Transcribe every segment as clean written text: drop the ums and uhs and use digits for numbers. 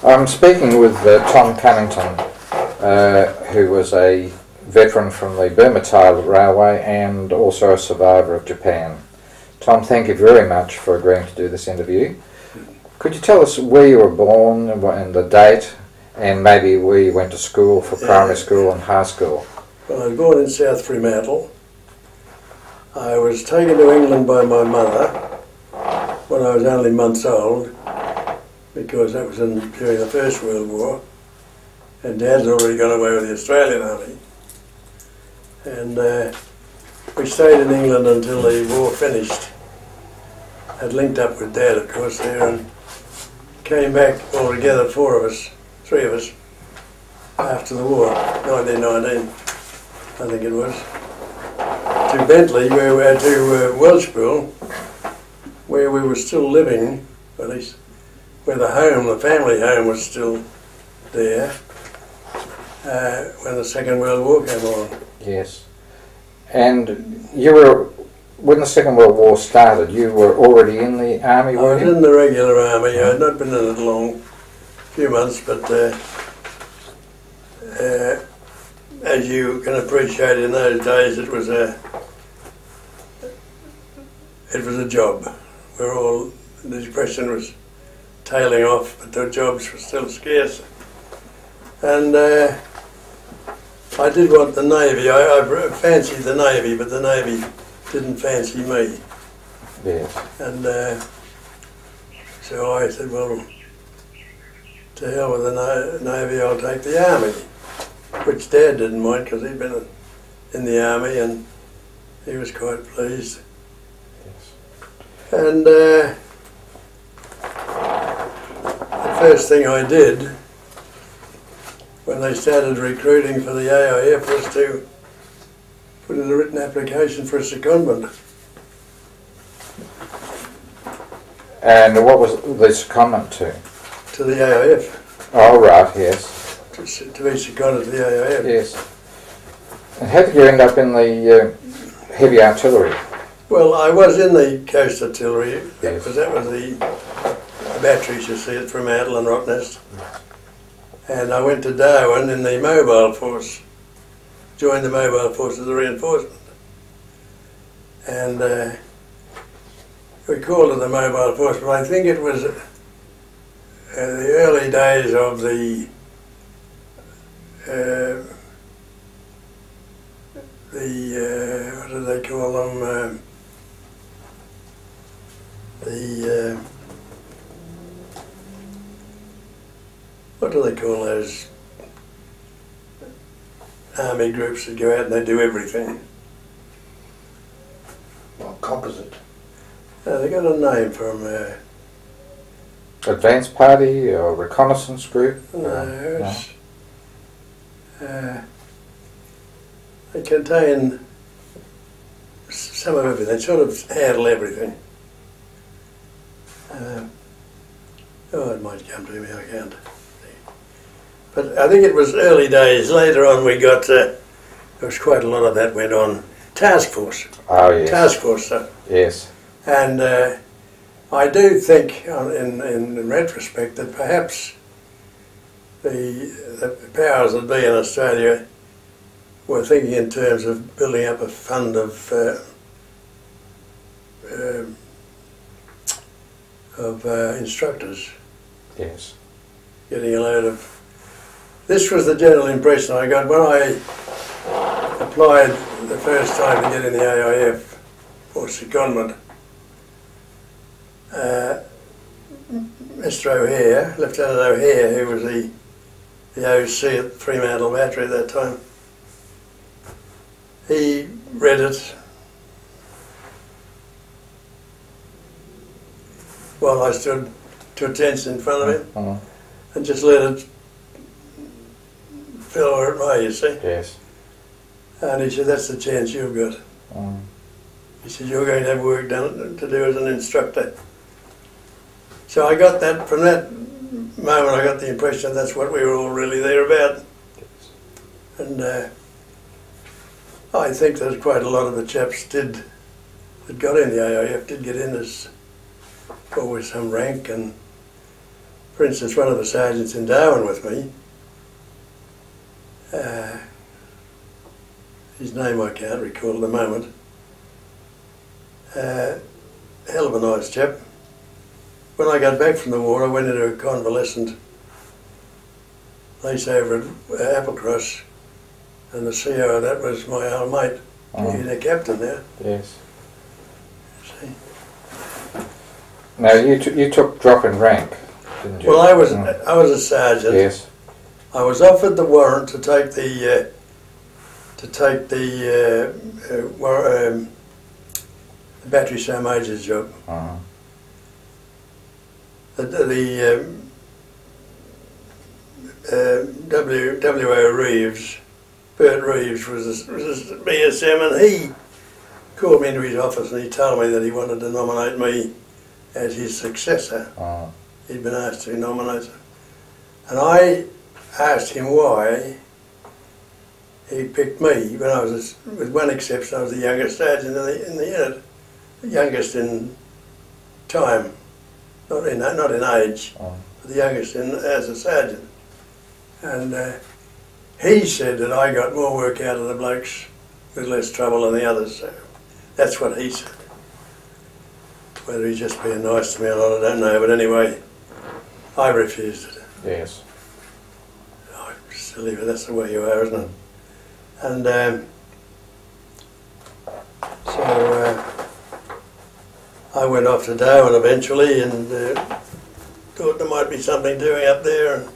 I'm speaking with Tom Cunnington, who was a veteran from the Burma-Thailand Railway and also a survivor of Japan. Tom, thank you very much for agreeing to do this interview. Could you tell us where you were born and the date, and maybe where you went to school for primary school and high school? Well, I was born in South Fremantle. I was taken to England by my mother when I was only months old, because that was during the First World War, and Dad's already gone away with the Australian Army. And we stayed in England until the war finished. Had linked up with Dad, of course, there, and came back altogether, three of us, after the war, 1919, I think it was, to Bentley, to Welshpool, where we were still living, at least where the family home was still there, when the Second World War came on. Yes. And you were, when the Second World War started, you were already in the army, were you? I was in the regular army. I had not been in it long, a few months, but as you can appreciate, in those days it was a job. The depression was tailing off, but the jobs were still scarce. And I did want the Navy. I fancied the Navy, but the Navy didn't fancy me. Yes. And so I said, well, to hell with the Navy, I'll take the Army, which Dad didn't mind because he'd been in the Army and he was quite pleased. Yes. And the first thing I did when they started recruiting for the AIF was to put in a written application for a secondment. And what was the secondment to? To the AIF. Oh, right, yes. To be seconded to the AIF. Yes. And how did you end up in the heavy artillery? Well, I was in the Coast Artillery, yes. because that was the batteries you see at Fremantle and Rottnest. And I went to Darwin in the Mobile Force, joined the Mobile Force as a reinforcement. And we called it the Mobile Force, but I think it was the early days of the what do they call them? What do they call those army groups that go out and they do everything? Well, composite. They got a name for them. Advance party or reconnaissance group? No, they contain some of everything. They sort of handle everything. It might come to me, I can't. But I think it was early days. Later on we got, there was quite a lot of that went on. Task force. Oh, yes. Task force stuff. Yes. And I do think, in retrospect, that perhaps the powers that be in Australia were thinking in terms of building up a fund of instructors. Yes. Getting a load of... This was the general impression I got when I applied the first time to get in the AIF for secondment. Mr. O'Hare, Lieutenant O'Hare, who was the OC at Fremantle Battery at that time, he read it while I stood to attention in front of him and just let it fill where it may, you see. Yes. And he said, that's the chance you've got. He said, you're going to have work done to do as an instructor. So I got that, from that moment I got the impression that's what we were all really there about. And I think there's quite a lot of the chaps that got in the AIF did get in as always some rank, and For instance, one of the sergeants in Darwin with me, his name I can't recall at the moment, hell of a nice chap. When I got back from the war, I went into a convalescent place over at Applecross, and the CO, that was my old mate. He's a captain now. Yes. See? Now you took drop in rank, didn't you? Well, I was a sergeant. Yes. I was offered the warrant to take the battery sergeant major's job. W.O. Reeves, Bert Reeves was BSM, and he called me into his office and he told me that he wanted to nominate me as his successor. He'd been asked to nominate him. And I asked him why he picked me when I was, with one exception, I was the youngest sergeant in the unit, the youngest in time, not in age, but the youngest as a sergeant. And he said that I got more work out of the blokes with less trouble than the others. So that's what he said. Whether he's just being nice to me or not, I don't know. But anyway, I refused it. Yes. Oh, silly, but that's the way you are, isn't it? And so I went off to Darwin eventually and thought there might be something doing up there. And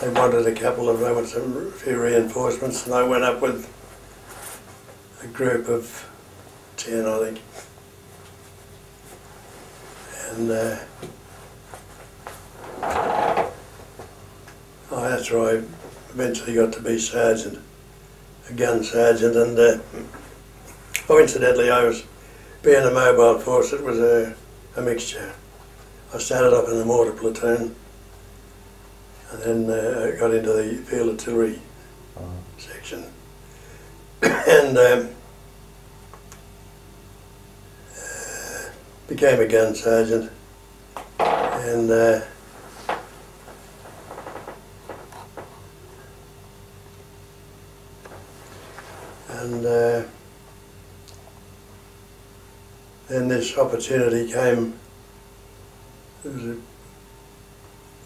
they wanted a few reinforcements, and I went up with a group of 10, I think. And that's where I eventually got to be sergeant, a gun sergeant. And incidentally, I was being a mobile force. It was a mixture. I started off in the mortar platoon, and then I got into the field artillery section, and became a gun sergeant, and then this opportunity came. There was a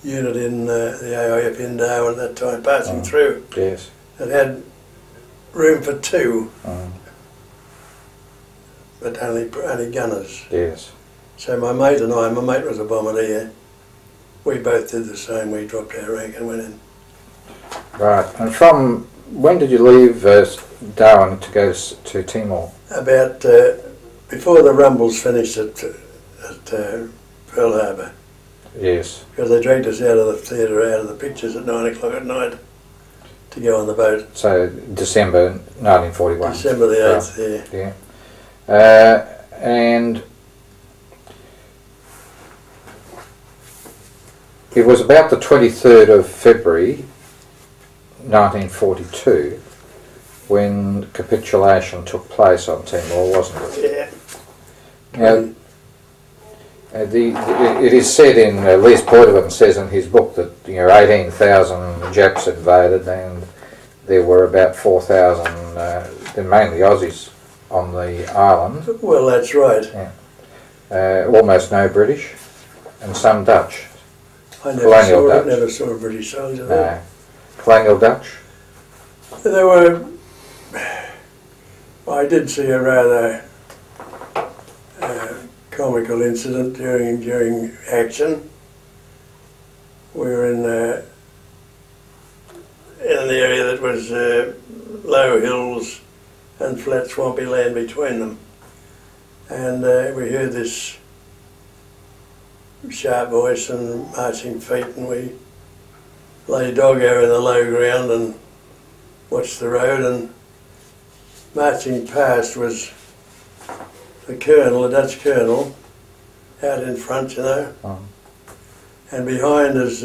unit in the AIF in Darwin at that time passing through. Yes. It had room for 2, but only gunners. Yes. So my mate and I, my mate was a bombardier, we both did the same. We dropped our rank and went in. Right. And from when did you leave Darwin to go to Timor? About before the rumbles finished at Pearl Harbor. Yes. Because they dragged us out of the theatre, out of the pictures at 9 o'clock at night to go on the boat. So December 1941. December the 8th, yeah. Yeah. And it was about the 23rd of February 1942 when capitulation took place on Timor, wasn't it? Yeah. Now, it is said in Les Poitevin says in his book that 18,000 Japs invaded, and there were about 4,000, mainly Aussies, on the island. Well, that's right. Yeah. Almost no British, and some Dutch. I Colonial never saw a British soldier there. No. Colonial Dutch. There were. I did see a rather comical incident during action. We were in an area that was low hills and flat swampy land between them, and we heard this sharp voice and marching feet, and we lay doggo in the low ground and watched the road, and marching past was the colonel, a Dutch colonel, out in front, and behind us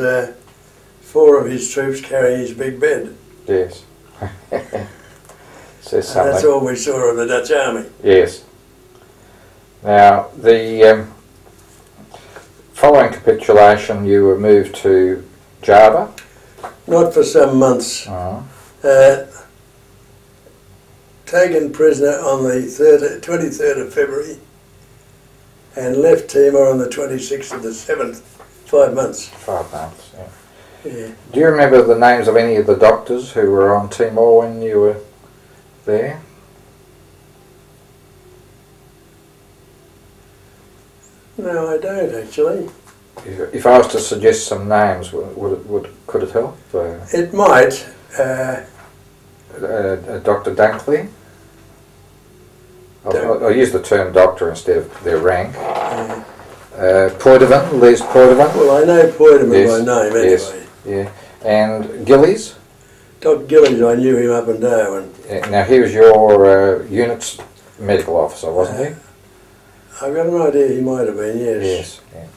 4 of his troops carrying his big bed. Yes. Says something. And that's all we saw of the Dutch army. Yes. Now, following capitulation, you were moved to Java. Not for some months. Taken prisoner on the 23rd of February and left Timor on the 26th of the 7th. 5 months. 5 months, yeah. Yeah. Do you remember the names of any of the doctors who were on Timor when you were there? No, I don't actually. If I was to suggest some names, could it help? It might. Dr. Dunkley? I'll use the term doctor instead of their rank. Poitevin, Les Poitevin. Well, I know Poitevin by name anyway. Yes, yeah. And Gillies? Dr. Gillies, I knew him up in Darwin. Yeah, now he was your unit's medical officer, wasn't he? I've got an idea he might have been, yes. Yes, yeah.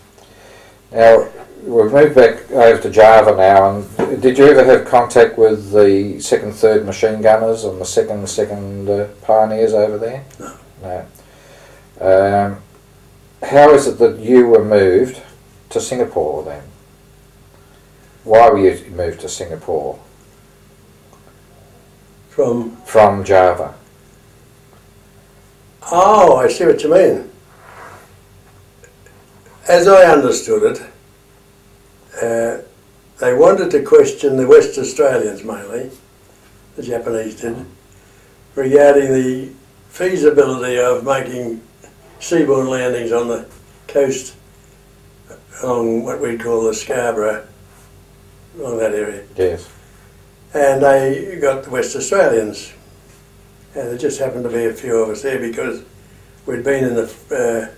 Now, we've moved back over to Java now, and did you ever have contact with the 2nd, 3rd machine gunners and the 2nd pioneers over there? No. No. How is it that you were moved to Singapore then? Why were you moved to Singapore? From Java. Oh, I see what you mean. As I understood it, they wanted to question the West Australians mainly, the Japanese did, regarding the feasibility of making seaborne landings on the coast along what we call the Scarborough, along that area. Yes. And they got the West Australians, and there just happened to be a few of us there because we'd been in the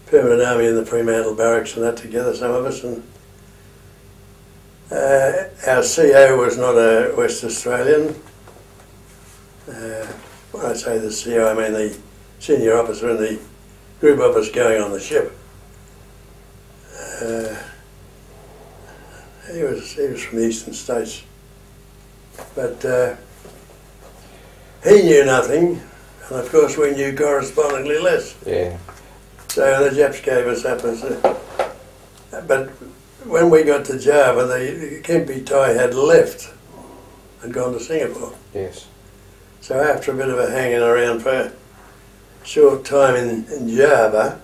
Permanent Army in the Fremantle Barracks and that together, some of us, and our CO was not a West Australian. When I say the CO, I mean the senior officer and the group of us going on the ship. He was from the eastern states, but he knew nothing, and of course we knew correspondingly less. Yeah. So the Japs gave us up as but when we got to Java, the Kempei Thai had left and gone to Singapore. Yes. So after a bit of a hanging around for a short time in Java,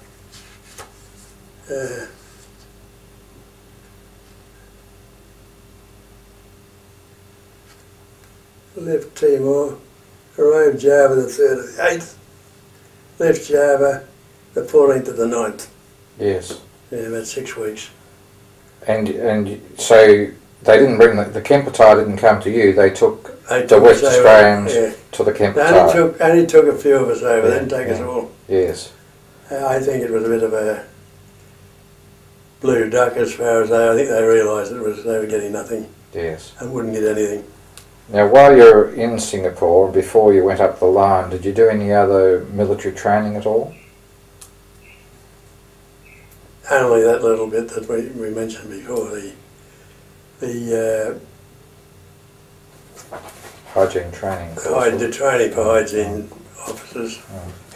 left Timor, arrived Java the 3rd of the 8th, left Java the 14th of the 9th. Yes. Yeah, about 6 weeks. And so they didn't bring the Kempei Thai didn't come to you. They took the West Australians to the Kempei Thai. They only took a few of us over. They didn't take us all. Yes. I think it was a bit of a blue duck as far as I think they realised they were getting nothing. Yes. And wouldn't get anything. Now, while you were in Singapore, before you went up the line, did you do any other military training at all? Only that little bit that we mentioned before, the hygiene training course. The training for hygiene officers.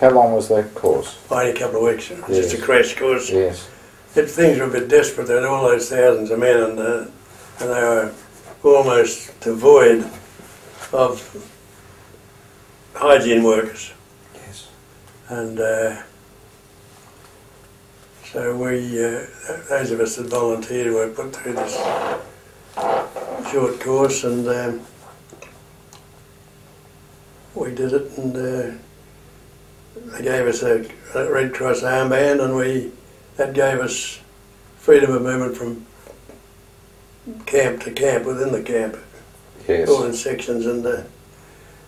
How long was that course? Only a couple of weeks. Yes. Just a crash course. Yes. Things were a bit desperate. There were all those thousands of men, and they were almost devoid of hygiene workers. Yes. And so we, those of us that volunteered, were put through this short course, and we did it, and they gave us a Red Cross armband, and that gave us freedom of movement from camp to camp within the camp. Yes. All in sections, and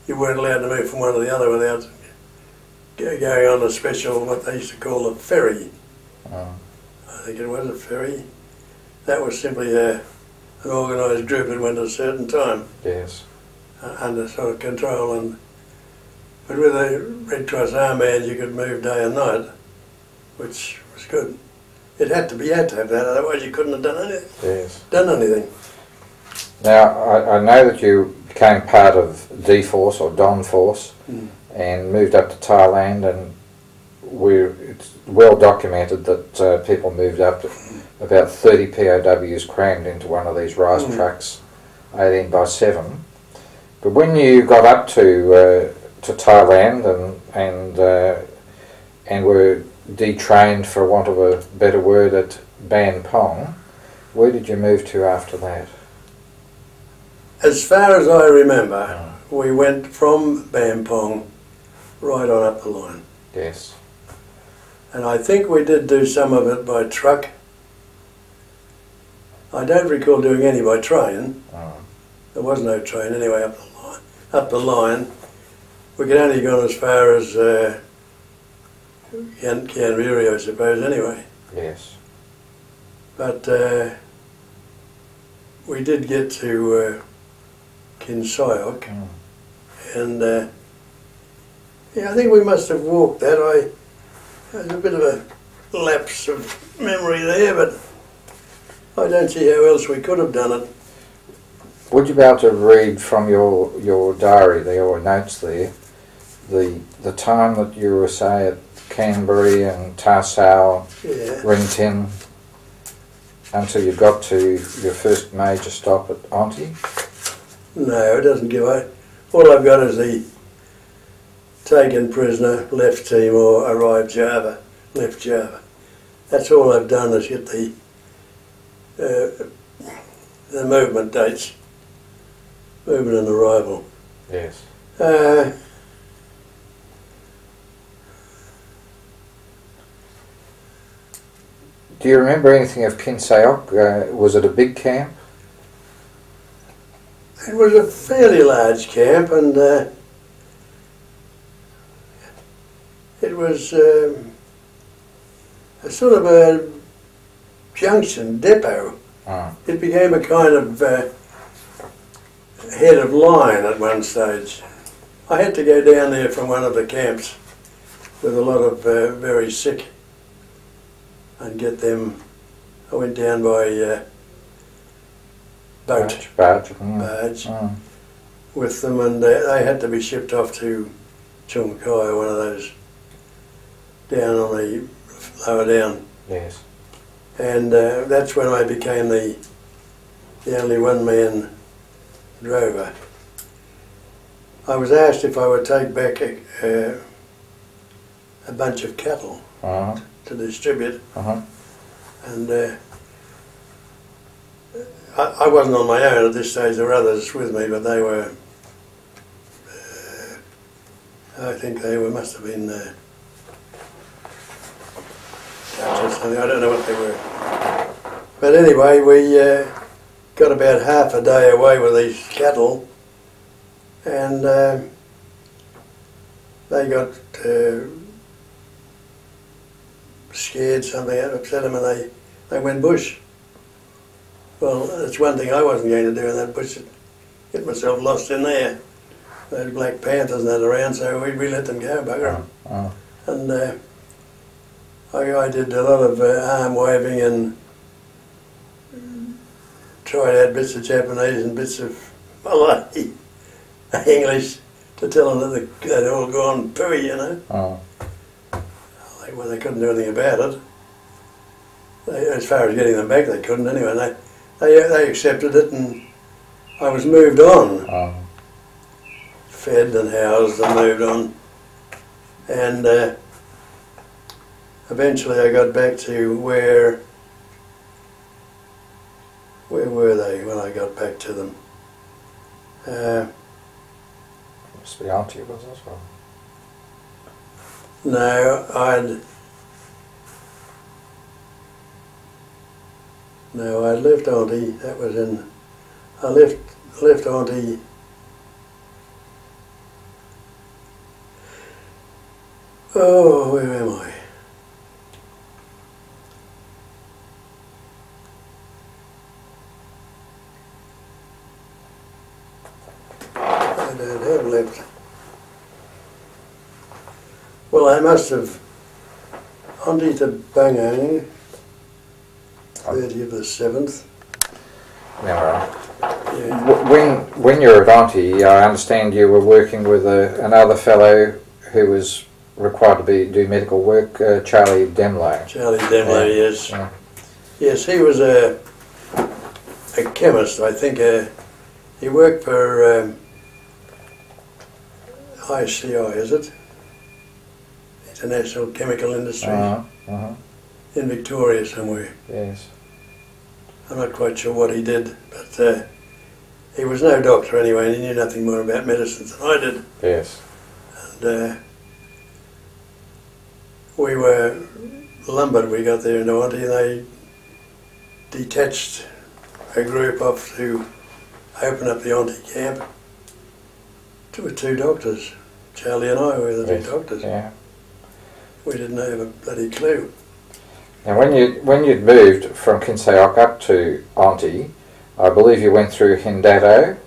you weren't allowed to move from one to the other without going on a special, what they used to call a ferry. I think it was a ferry. That was simply an organised group that went at a certain time. Yes. Under sort of control, but with a Red Cross armband you could move day and night, which was good. You had to have that, otherwise you couldn't have done anything. Yes. Done anything. Now, I know that you became part of D Force or Don Force and moved up to Thailand, and it's well documented that people moved up about 30 POWs crammed into one of these rice trucks, 18 by 7. But when you got up to Thailand and were detrained, for want of a better word, at Ban Pong, where did you move to after that? As far as I remember, we went from Ban Pong right on up the line. Yes. And I think we did do some of it by truck. I don't recall doing any by train. There was no train anyway up the line. Up the line, we could only gone as far as Canberra, I suppose, anyway. Yes. But we did get to Kinsayok, and yeah, I think we must have walked that. There's a bit of a lapse of memory there, but I don't see how else we could have done it. Would you be able to read from your diary there, or notes there, the time that you were, say, at Canberra and Tarsau, Ringtin, until you got to your first major stop at Auntie? No, it doesn't give out. All I've got is the taken prisoner, left Timor, arrived Java, left Java. That's all I've done is get the movement dates, movement and arrival. Yes. Do you remember anything of Kinsayok? Was it a big camp? It was a fairly large camp, and it was a sort of a junction depot. It became a kind of head of line at one stage. I had to go down there from one of the camps with a lot of very sick and get them. I went down by barge with them, and they had to be shipped off to Chung Kai, one of those down on the lower down. Yes. And that's when I became the only one-man drover. I was asked if I would take back a bunch of cattle to distribute, and I wasn't on my own at this stage. There were others with me, but they were, I think they must have been Dutch or something. I don't know what they were. But anyway, we got about half a day away with these cattle, and they got scared, something upset them, and they went bush. Well, that's one thing I wasn't going to do in that bush, get myself lost in there. Those Black Panthers and that around, so we let them go, bugger them. And I did a lot of arm waving and tried out bits of Japanese and bits of Malay English to tell them that they'd all gone pooey, you know. Well, they couldn't do anything about it. As far as getting them back, they couldn't anyway. They accepted it, and I was moved on. Fed and housed and moved on. And eventually I got back to where were they when I got back to them? Must be Auntie was as well. No, I'd left Auntie. That was in. I left Auntie. Oh, where am I? I don't have left. Well, I must have Auntie to Bangang, 30th of the 7th. Yeah. Yeah. When you were at Auntie, I understand you were working with another fellow who was required to do medical work, Charlie Demlow. Charlie Demlow, yes. Yeah. Yes, he was a chemist, I think. He worked for ICI, is it? International Chemical Industry, in Victoria somewhere. Yes. I'm not quite sure what he did, but he was no doctor anyway, and he knew nothing more about medicine than I did. Yes. And we were lumbered. We got there in Auntie, and they detached a group off to open up the Auntie camp. With 2 doctors. Charlie and I were the 2 doctors. Yeah. We didn't have a bloody clue. Now, when you'd moved from Kinsaok up to Auntie, I believe you went through Hindato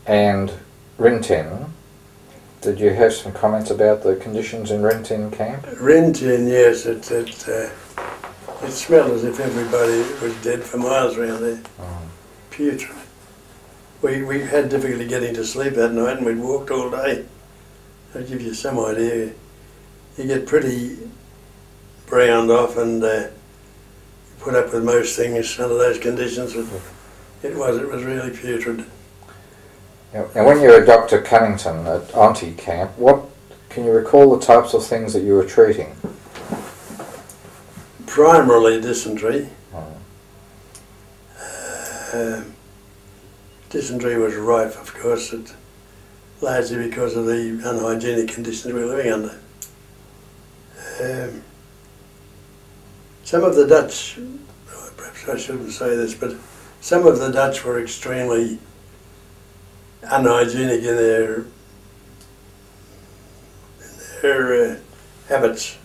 and Rintin. Did you have some comments about the conditions in Rintin camp? Rintin, yes, it smelled as if everybody was dead for miles around there. Putrid. We had difficulty getting to sleep that night, and we'd walked all day. That'll give you some idea. You get pretty browned off, and put up with most things under those conditions. It was really putrid. Now, when you were Dr. Cunnington at Auntie camp, can you recall the types of things that you were treating? Primarily dysentery. Dysentery was rife, of course, largely because of the unhygienic conditions we were living under. Some of the Dutch, perhaps I shouldn't say this, but some of the Dutch were extremely unhygienic in their habits.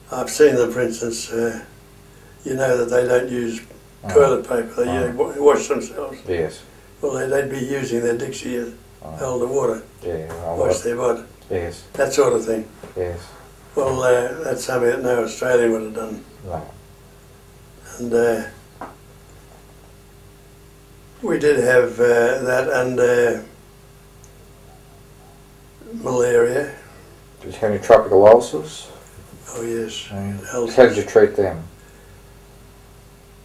I've seen them, for instance, you know that they don't use toilet paper, they wash themselves. Yes. Well, they'd be using their Dixie as hold the water, wash their body. Yes. That sort of thing. Yes. Well, that's something that no Australian would have done. No. And we did have that and malaria. Did you have any tropical ulcers? Oh yes. How did you treat them?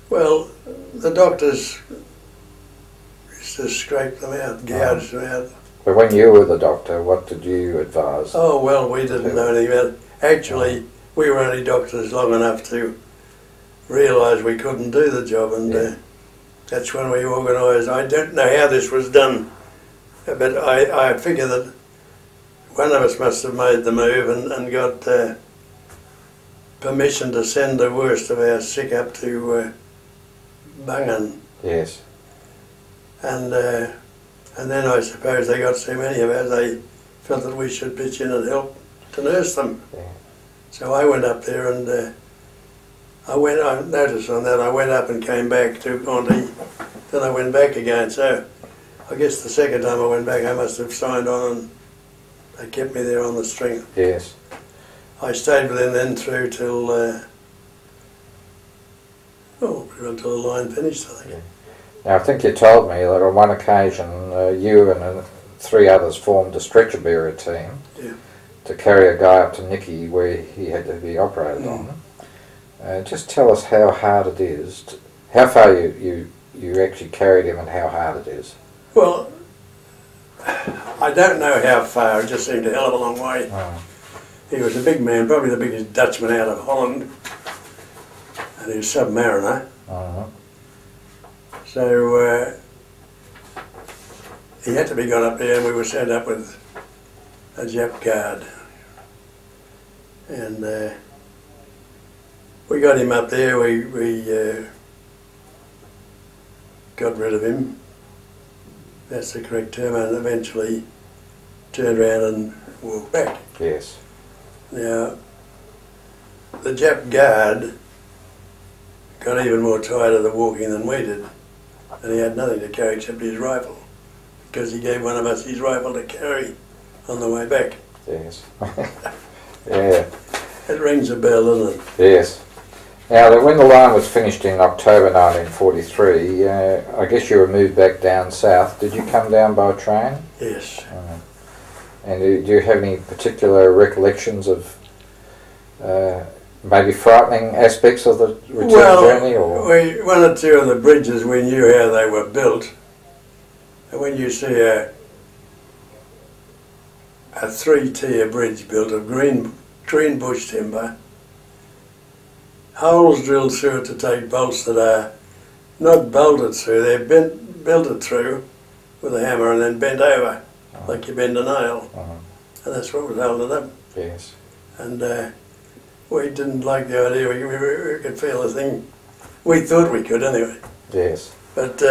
Well, the doctors used to scrape them out, gouge them out. But when you were the doctor, what did you advise? Oh well, we didn't know anything about it. Actually, we were only doctors long enough to realise we couldn't do the job, and that's when we organised. I don't know how this was done, but I figure that one of us must have made the move and got permission to send the worst of our sick up to Bungan. Yes. And then I suppose they got so many of us, they felt that we should pitch in and help to nurse them. Yeah. So I went up there and I noticed on that I went up and came back to Auntie, then I went back again. So I guess the second time I went back I must have signed on and they kept me there on the string. Yes. I stayed with them then through till, until the line finished, I think. Yeah. Now I think you told me that on one occasion you and 3 others formed a stretcher bearer team to carry a guy up to Nicky where he had to be operated on. Just tell us how hard it is, how far you actually carried him and how hard it is. Well, I don't know how far, it just seemed a hell of a long way. He was a big man, probably the biggest Dutchman out of Holland, and he was a submariner. So he had to be got up there, and we were sent up with a Jap guard. And we got him up there, we got rid of him, that's the correct term, and eventually turned around and walked back. Yes. Now, the Jap guard got even more tired of the walking than we did, and he had nothing to carry except his rifle, because he gave one of us his rifle to carry on the way back. Yes. Yeah. It rings a bell, doesn't it? Yes. Now, when the line was finished in October 1943, I guess you were moved back down south. Did you come down by train? Yes. And do you have any particular recollections of maybe frightening aspects of the return journey? Or One or two of the bridges we knew how they were built. And when you see a three-tier bridge built of green bush timber, holes drilled through it to take bolts that are not bolted through, they're belted through with a hammer and then bent over, like you bend a nail. And that's what was holding it up. Yes. And we didn't like the idea, we could feel the thing. We thought we could anyway. Yes. But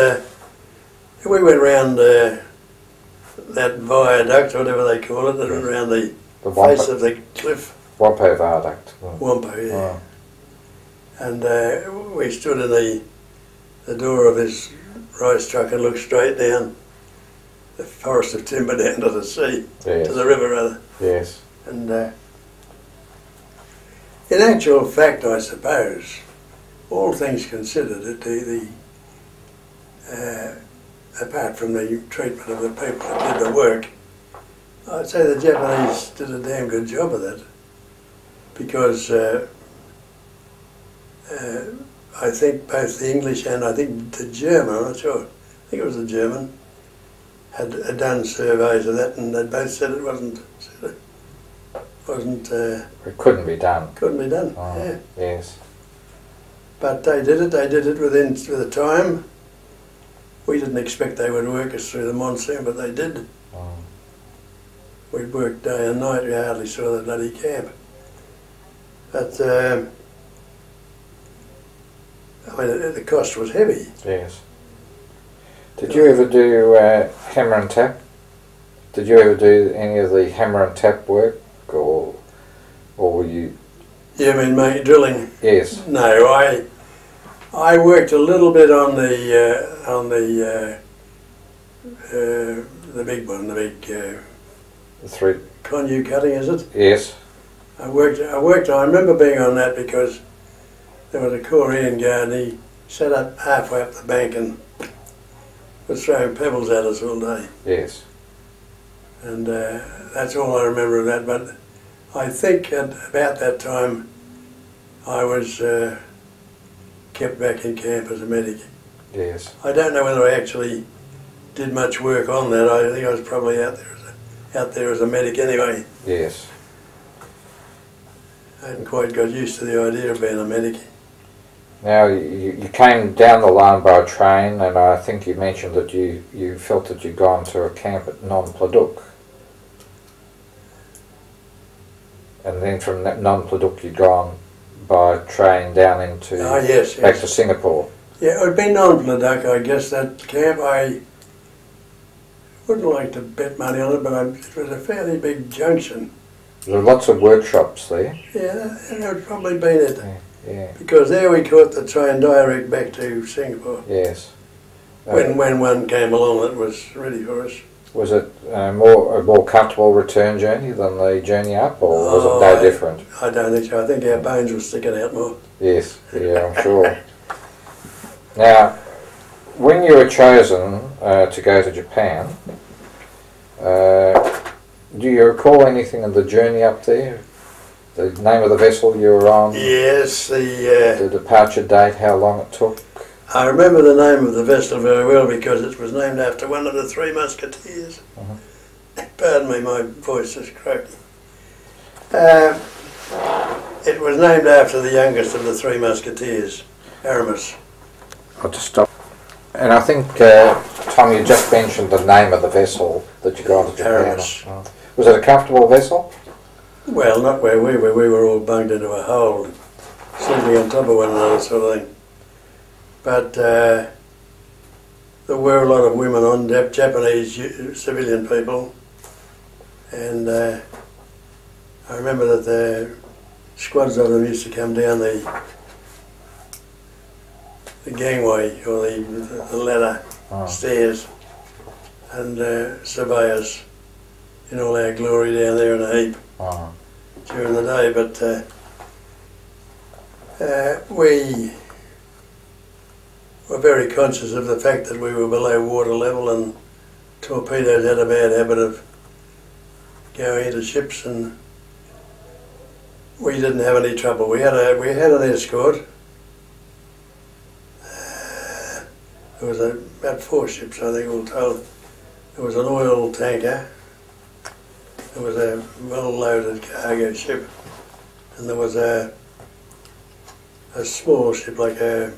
we went round that viaduct, whatever they call it, that went around the face of the cliff. Wampo viaduct. Wampo, yeah. And we stood in the door of his rice truck and looked straight down the forest of timber down to the sea, yes. to the river rather. Yes. And in actual fact, I suppose, all things considered, apart from the treatment of the people that did the work, I'd say the Japanese did a damn good job of that, because I think both the English and I think the German, I'm not sure, I think it was the German, had done surveys of that, and they both said it wasn't. It couldn't be done. Couldn't be done. Oh, yeah. Yes. But they did it. They did it within the time. We didn't expect they would work us through the monsoon, but they did. Oh. We worked day and night. We hardly saw the bloody camp. But I mean, the cost was heavy. Yes. Did you ever do hammer and tap? Did you ever do any of the hammer and tap work, or were you? You mean drilling? Yes. No, I worked a little bit on the big one, the big three. conue cutting, is it? Yes. I remember being on that because there was a Korean guy and he sat up halfway up the bank and was throwing pebbles at us all day. Yes. And that's all I remember of that. But I think at about that time I was kept back in camp as a medic. Yes. I don't know whether I actually did much work on that. I think I was probably out there as a medic anyway. Yes. I hadn't quite got used to the idea of being a medic. Now, you came down the line by train, and I think you mentioned that you felt that you'd gone to a camp at Non Pladuk. And then from Non Pladuk you'd gone by train down into back to Singapore. Yeah, it would be Non Pladuk, I guess, that camp. I wouldn't like to bet money on it, but it was a fairly big junction. There were lots of workshops there. Yeah, and it would probably been it. Yeah. Because there we caught the train direct back to Singapore. Yes. When one came along that was ready for us. Was it a more comfortable return journey than the journey up, or was it no different? I don't think so. I think our bones were sticking out more. Yes, yeah, I'm sure. Now, when you were chosen to go to Japan, do you recall anything of the journey up there? The name of the vessel you were on? Yes, the departure date, how long it took? I remember the name of the vessel very well because it was named after one of the Three Musketeers. Pardon me, my voice is croaky. It was named after the youngest of the Three Musketeers, Aramis. I'll just stop. And I think, Tom, you just mentioned the name of the vessel that you got to Japan. Aramis. Was it a comfortable vessel? Well, not where we were. We were all bunked into a hole, sleeping on top of one another sort of thing. But there were a lot of women on, Japanese civilian people, and I remember that the squads of them used to come down the gangway or the ladder stairs and survey us in all our glory down there in a heap during the day. But we were very conscious of the fact that we were below water level, and torpedoes had a bad habit of going into ships, and we didn't have any trouble. We had an escort. There was about 4 ships, I think, all told. There was an oil tanker. There was a well-loaded cargo ship, and there was a small ship, like I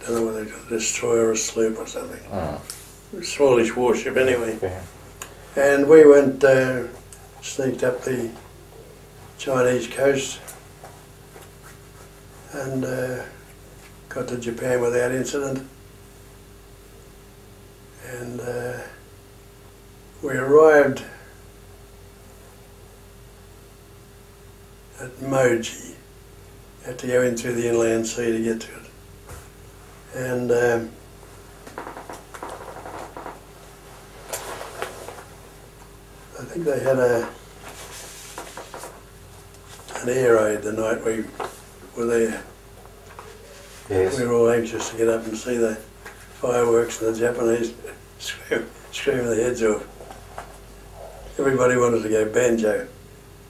don't know whether they got a destroyer or a sloop or something. A smallish warship anyway. Yeah. And we went, sneaked up the Chinese coast and got to Japan without incident. And we arrived at Moji. You had to go in through the inland sea to get to it. And I think they had an air raid the night we were there. Yes. We were all anxious to get up and see the fireworks and the Japanese screaming their heads off. Everybody wanted to go banjo,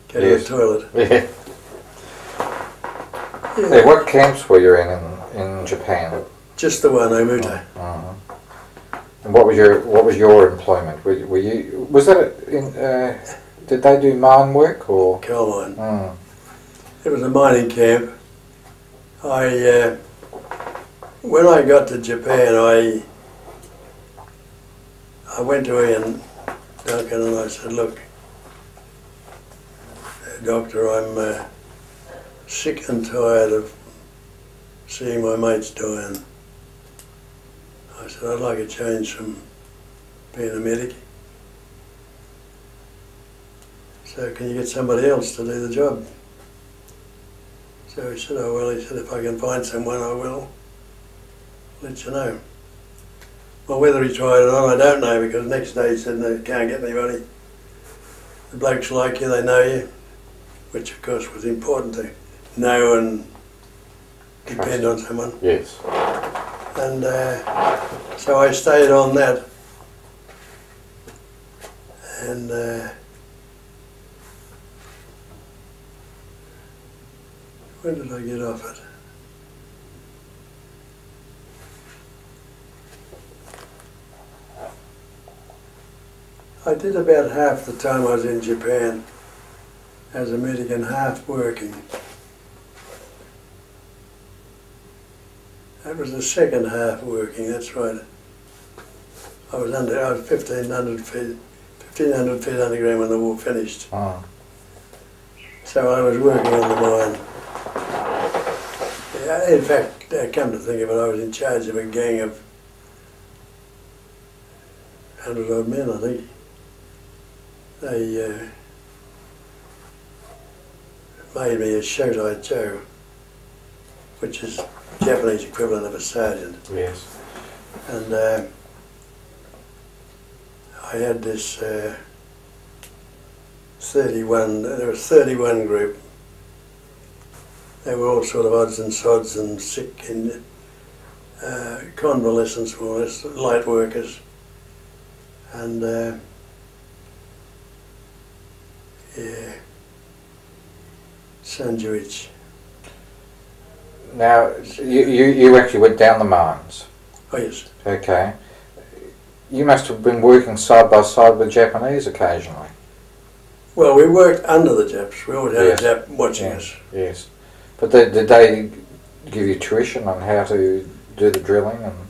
go to the toilet. Yeah. Hey, what camps were you in Japan? Just the one, Omuta. And what was your employment? Were you, was that did they do mine work or? Coal mine. It was a mining camp. When I got to Japan, I went to Ian Duncan and I said, look, doctor, I'm sick and tired of seeing my mates dying. I said, I'd like a change from being a medic. So can you get somebody else to do the job? So he said, oh well, he said, if I can find someone I will let you know. Well, whether he tried it on, I don't know, because the next day he said, no, can't get anybody. The blokes like you, they know you, which of course was important to know and depend on someone. Yes. And so I stayed on that, and when did I get off it? I did about half the time I was in Japan as a medic and half working. That was the second half working, that's right. I was 1,500 feet underground when the war finished. Oh. So I was working on the mine. Yeah, in fact, come to think of it, I was in charge of a gang of 100 odd men, I think. They made me a Shotai Joe, which is Japanese equivalent of a sergeant. Yes. And I had this 31, there was 31 group. They were all sort of odds and sods and sick and convalescents, more or less, light workers. And yeah, Sanjuich. Now, you actually went down the mines. Oh yes. Okay. You must have been working side by side with Japanese occasionally. Well, we worked under the Japs. We always had a Jap watching us. Yes. But did they give you tuition on how to do the drilling? And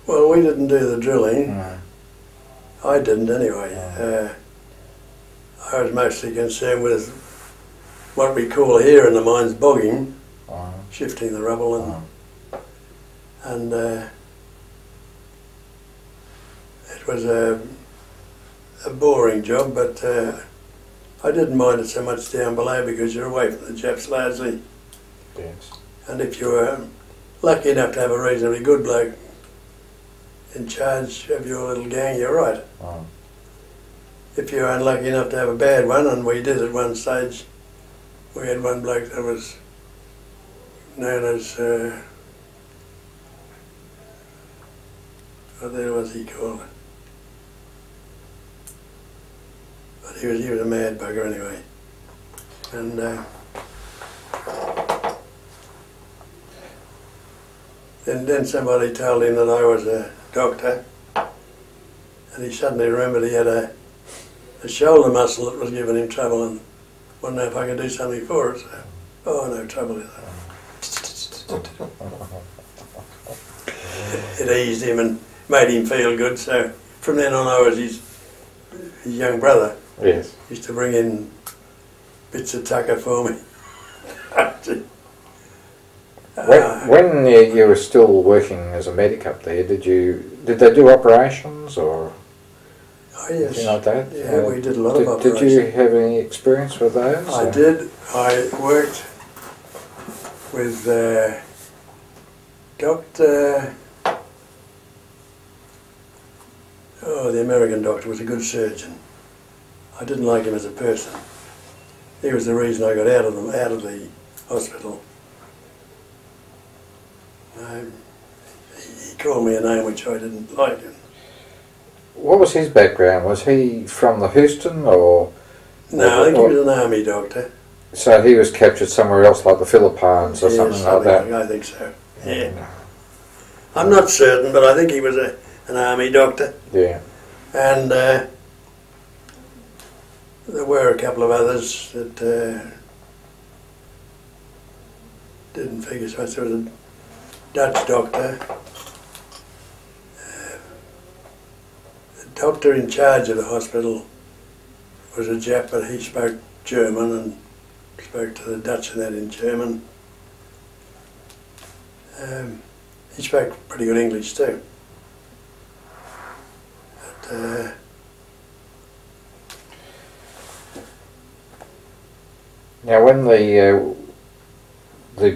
Well, we didn't do the drilling. I didn't anyway. I was mostly concerned with what we call here in the mines bogging, shifting the rubble, and it was a boring job, but I didn't mind it so much down below because you're away from the Japs largely. yes. And if you were lucky enough to have a reasonably good bloke in charge of your little gang, you're right. If you're unlucky enough to have a bad one, and we did at one stage, we had one bloke that was known as, what the hell was he called? he was a mad bugger anyway. And then somebody told him that I was a doctor, and he suddenly remembered he had a shoulder muscle that was giving him trouble, and wanted to know if I could do something for it. So, oh, no trouble with that. It eased him and made him feel good. So from then on, I was his young brother. Yes. He used to bring in bits of tucker for me. When you were still working as a medic up there, did they do operations or oh, yes. anything like that? Yeah, we did a lot of operations. Did you have any experience with those? I did. I worked with Dr. Oh, the American doctor was a good surgeon. I didn't like him as a person. He was the reason I got out of the hospital. He called me a name which I didn't like. What was his background? Was he from the Houston or? No, I think he was an army doctor. So he was captured somewhere else, like the Philippines or something like that? I think so, yeah. I'm not certain, but I think he was an army doctor. Yeah. And there were a couple of others that didn't figure so much. There was a Dutch doctor. The doctor in charge of the hospital was a Jap, but he spoke German and spoke to the Dutch and that in German. He spoke pretty good English too. But, now, when the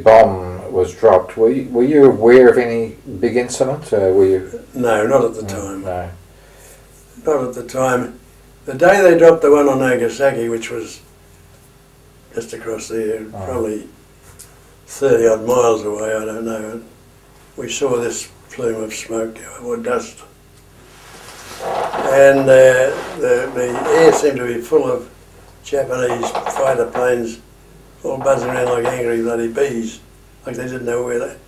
bomb was dropped, were you aware of any big incident? Were you? No, not at the time. No. Not at the time. The day they dropped the one on Nagasaki, which was just across there, probably 30 odd miles away, I don't know, we saw this plume of smoke or dust. And the air seemed to be full of Japanese fighter planes all buzzing around like angry bloody bees, like they didn't know where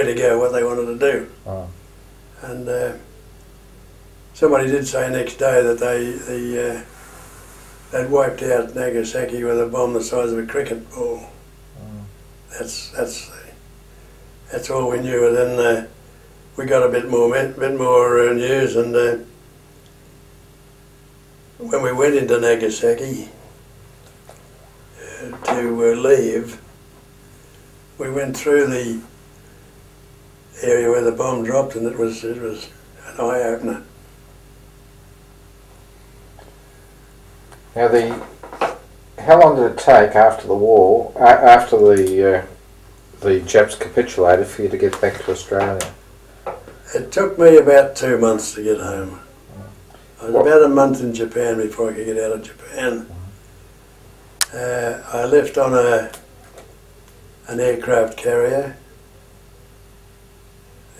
to go, what they wanted to do. Oh. And somebody did say next day that they'd wiped out Nagasaki with a bomb the size of a cricket ball. Mm. That's all we knew. And then we got a bit more news, and when we went into Nagasaki to leave, we went through the area where the bomb dropped, and it was an eye opener. Now, how long did it take after the war, after the Japs capitulated, for you to get back to Australia? It took me about 2 months to get home. I was about a month in Japan before I could get out of Japan. I left on an aircraft carrier,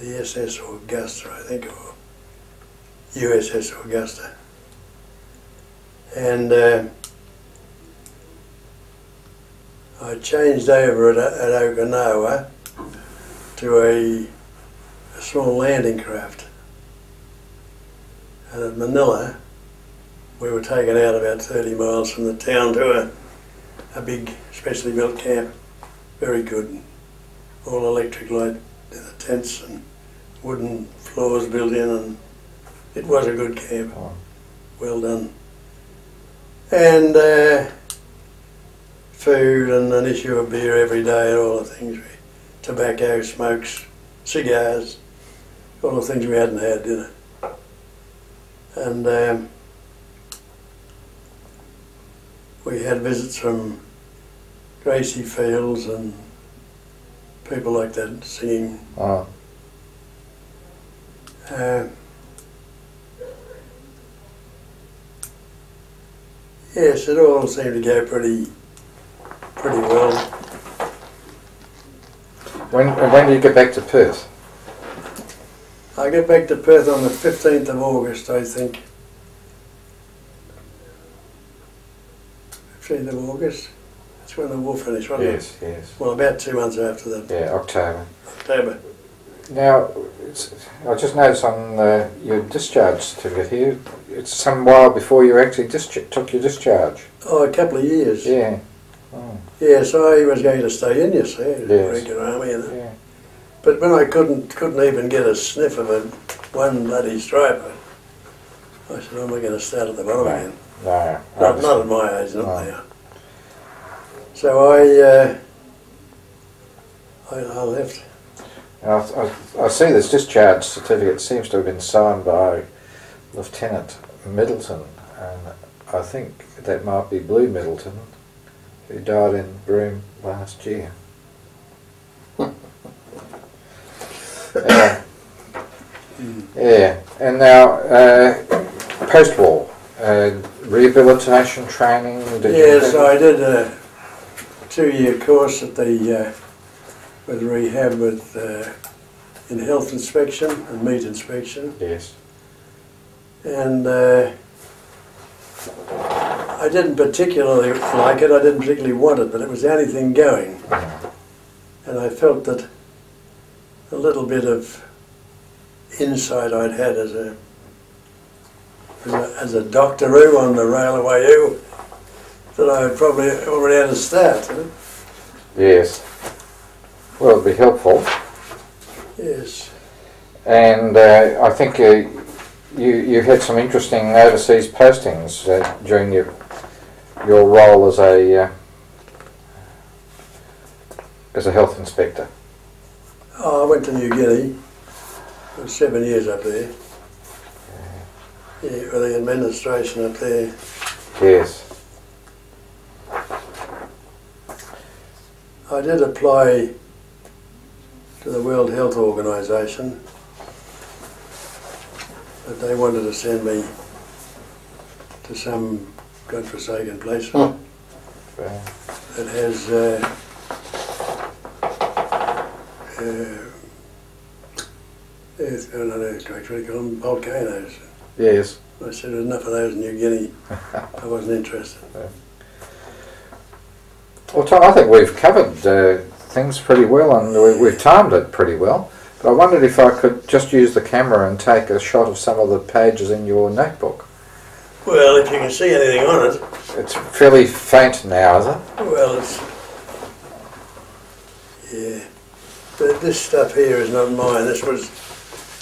the SS Augusta, I think, or USS Augusta. And I changed over at Okinawa to a small landing craft. And at Manila, we were taken out about 30 miles from the town to a big specially built camp. Very good. All electric light in the tents and wooden floors built in, and it was a good camp. Well done. And food and an issue of beer every day and all the things. Tobacco, smokes, cigars, all the things we hadn't had, you know. And we had visits from Gracie Fields and people like that singing. Oh. Yes, it all seemed to go pretty well. When did you get back to Perth? I get back to Perth on the 15th of August, I think. 15th of August. That's when the war finished, wasn't it? Yes, yes. Well, about 2 months after that. Yeah, October. October. Now, I just noticed on your discharge certificate here, it's some while before you actually took your discharge. Oh, a couple of years. Yeah. Oh. Yes, I was going to stay in, you see, Yes. regular army. And Yeah. But when I couldn't even get a sniff of one bloody stripe, I said, I'm not going to start at the bottom No. again. No. Not at my age, not No. now. So I left. I see this discharge certificate seems to have been signed by Lieutenant Middleton, and I think that might be Blue Middleton, who died in Broome last year. Yeah. Yeah, and now post-war rehabilitation training. Yes, I did a 2-year course at the with rehab in health inspection and meat inspection, Yes. and I didn't particularly like it. I didn't particularly want it, but it was the only thing going, and I felt that a little bit of insight I'd had as a doctoroo on the railway that I had probably already had a start. Yes. Well, it'd be helpful. Yes. And I think you had some interesting overseas postings during your role as a health inspector. Oh, I went to New Guinea. I was 7 years up there. Yeah, with the administration up there. Yes. I did apply to the World Health Organization, but they wanted to send me to some godforsaken place that has I don't know what you call them, volcanoes. Yes. I said there's enough of those in New Guinea. I wasn't interested. Well, Tom, I think we've covered things pretty well, and we've timed it pretty well. But I wondered if I could just use the camera and take a shot of some of the pages in your notebook. Well, if you can see anything on it. It's fairly faint now, is it? Well, it's... Yeah. But this stuff here is not mine. This was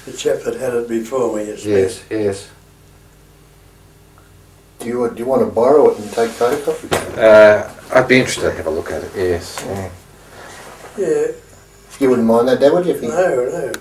the chap that had it before me. Yes, yes. Do you want to borrow it and take photocopies? I'd be interested to have a look at it, yes. Yeah. Yeah. You wouldn't mind that, would you? No, no.